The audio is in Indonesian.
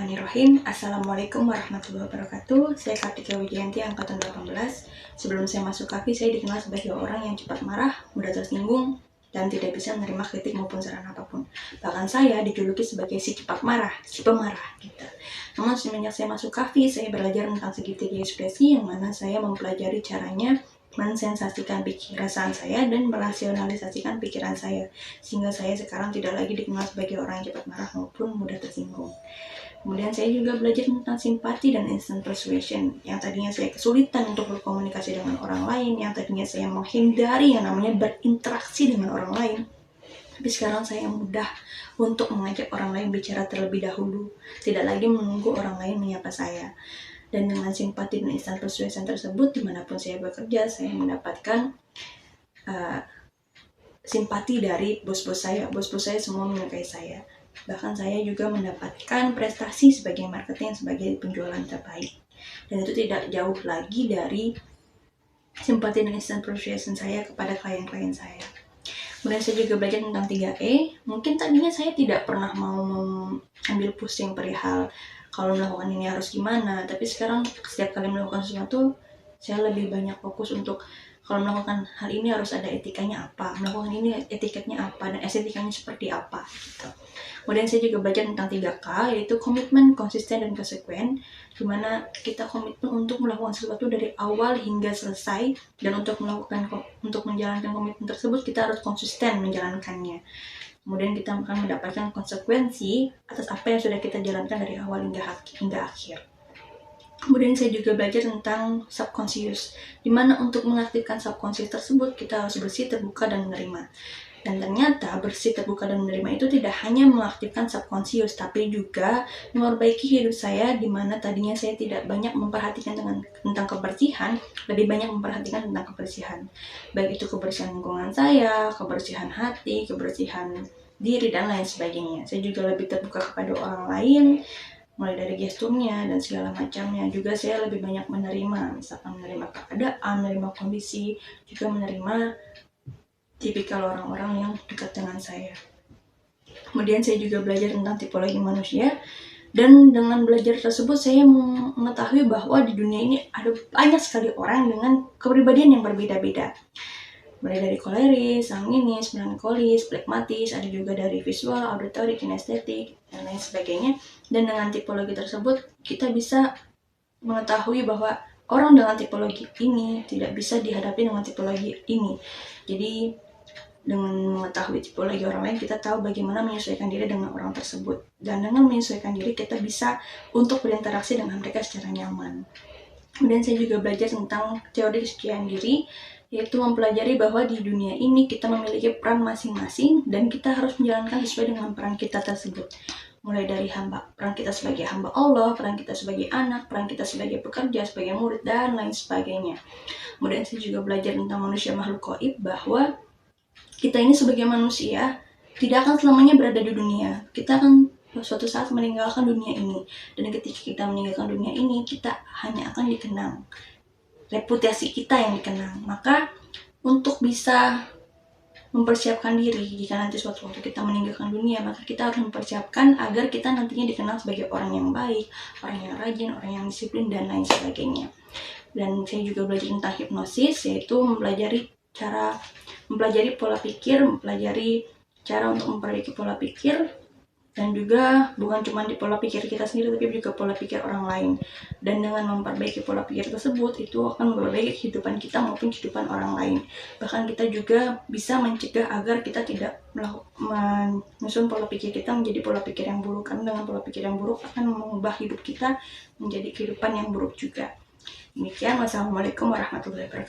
Bismillahirrahmanirrahim. Assalamualaikum warahmatullahi wabarakatuh. Saya Kartika Wijayanti, angkatan 18. Sebelum saya masuk KAFI, saya dikenal sebagai orang yang cepat marah, mudah tersinggung, dan tidak bisa menerima kritik maupun saran apapun. Bahkan saya dijuluki sebagai si cepat marah, si pemarah gitu. Namun semenjak saya masuk KAFI, saya belajar tentang segitiga ekspresi, yang mana saya mempelajari caranya mensensasikan pikiran saya dan merasionalisasikan pikiran saya, sehingga saya sekarang tidak lagi dikenal sebagai orang yang cepat marah maupun mudah tersinggung. Kemudian saya juga belajar tentang simpati dan instant persuasion, yang tadinya saya kesulitan untuk berkomunikasi dengan orang lain, yang tadinya saya menghindari yang namanya berinteraksi dengan orang lain, tapi sekarang saya mudah untuk mengajak orang lain bicara terlebih dahulu, tidak lagi menunggu orang lain menyapa saya. Dan dengan simpati dan instant persuasion tersebut, dimanapun saya bekerja, saya mendapatkan simpati dari bos-bos saya. Bos-bos saya semua menyukai saya. Bahkan saya juga mendapatkan prestasi sebagai marketing, sebagai penjualan terbaik. Dan itu tidak jauh lagi dari simpati dan instant persuasion saya kepada klien-klien saya. Kemudian saya juga belajar tentang 3E. Mungkin tadinya saya tidak pernah mau ambil pusing perihal kalau melakukan ini harus gimana, tapi sekarang setiap kali melakukan sesuatu, saya lebih banyak fokus untuk kalau melakukan hal ini harus ada etikanya apa, melakukan ini etiketnya apa, dan estetikanya seperti apa gitu. Kemudian saya juga belajar tentang 3K, yaitu komitmen, konsisten, dan konsekuen, dimana kita komitmen untuk melakukan sesuatu dari awal hingga selesai, dan untuk menjalankan komitmen tersebut kita harus konsisten menjalankannya. Kemudian kita akan mendapatkan konsekuensi atas apa yang sudah kita jalankan dari awal hingga akhir. Kemudian saya juga belajar tentang subconscious, dimana untuk mengaktifkan subconscious tersebut kita harus bersih, terbuka, dan menerima. Dan ternyata bersih, terbuka, dan menerima itu tidak hanya mengaktifkan subconscious, tapi juga memperbaiki hidup saya, dimana tadinya saya tidak banyak memperhatikan tentang kebersihan, lebih banyak memperhatikan tentang kebersihan. Baik itu kebersihan lingkungan saya, kebersihan hati, kebersihan diri, dan lain sebagainya. Saya juga lebih terbuka kepada orang lain, mulai dari gesturnya dan segala macamnya. Juga saya lebih banyak menerima, misalkan menerima keadaan, menerima kondisi, juga menerima tipikal orang-orang yang dekat dengan saya. Kemudian saya juga belajar tentang tipologi manusia, dan dengan belajar tersebut saya mengetahui bahwa di dunia ini ada banyak sekali orang dengan kepribadian yang berbeda-beda. Mulai dari koleris, sanguinis, melankolis, plekmatis, ada juga dari visual, auditory, kinestetik, dan lain sebagainya. Dan dengan tipologi tersebut kita bisa mengetahui bahwa orang dengan tipologi ini tidak bisa dihadapi dengan tipologi ini. Jadi dengan mengetahui tipologi orang lain, kita tahu bagaimana menyesuaikan diri dengan orang tersebut. Dan dengan menyesuaikan diri, kita bisa untuk berinteraksi dengan mereka secara nyaman. Kemudian saya juga belajar tentang teori kesucian diri, yaitu mempelajari bahwa di dunia ini kita memiliki peran masing-masing dan kita harus menjalankan sesuai dengan peran kita tersebut. Mulai dari peran kita sebagai hamba Allah, peran kita sebagai anak, peran kita sebagai pekerja, sebagai murid, dan lain sebagainya. Kemudian saya juga belajar tentang manusia makhluk gaib, bahwa kita ini sebagai manusia tidak akan selamanya berada di dunia. Kita akan suatu saat meninggalkan dunia ini, dan ketika kita meninggalkan dunia ini, kita hanya akan dikenang, reputasi kita yang dikenang. Maka untuk bisa mempersiapkan diri jika nanti suatu waktu kita meninggalkan dunia, maka kita harus mempersiapkan agar kita nantinya dikenal sebagai orang yang baik, orang yang rajin, orang yang disiplin, dan lain sebagainya. Dan saya juga belajar tentang hipnosis, yaitu mempelajari pola pikir, mempelajari cara untuk memperbaiki pola pikir, dan juga bukan cuma di pola pikir kita sendiri, tapi juga pola pikir orang lain. Dan dengan memperbaiki pola pikir tersebut, itu akan memperbaiki kehidupan kita maupun kehidupan orang lain. Bahkan kita juga bisa mencegah agar kita tidak menyusun pola pikir kita menjadi pola pikir yang buruk, karena dengan pola pikir yang buruk akan mengubah hidup kita menjadi kehidupan yang buruk juga. Demikian, wassalamualaikum warahmatullahi wabarakatuh.